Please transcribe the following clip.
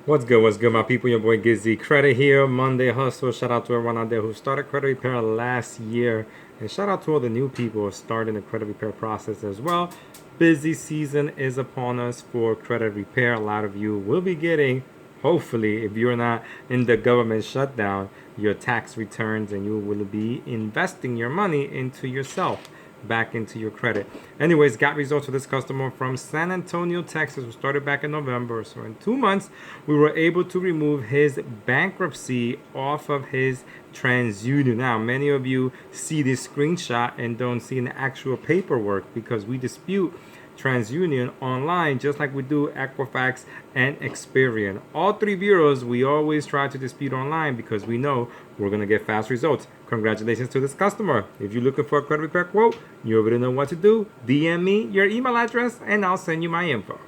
What's good, my people? Your boy GizzyCredit here. Monday Hustle. Shout out to everyone out there who started credit repair last year. And shout out to all the new people starting the credit repair process as well. Busy season is upon us for credit repair. A lot of you will be getting, hopefully, if you're not in the government shutdown, your tax returns, and you will be investing your money into yourself, back into your credit. Anyways, got results for this customer from San Antonio, Texas, who started back in November. So in 2 months, we were able to remove his bankruptcy off of his Transunion. Now, many of you see this screenshot and don't see an actual paperwork because we dispute TransUnion online, just like we do Equifax and Experian. All three bureaus, we always try to dispute online because we know we're going to get fast results. Congratulations to this customer. If you're looking for a credit repair quote, you already know what to do. DM me your email address and I'll send you my info.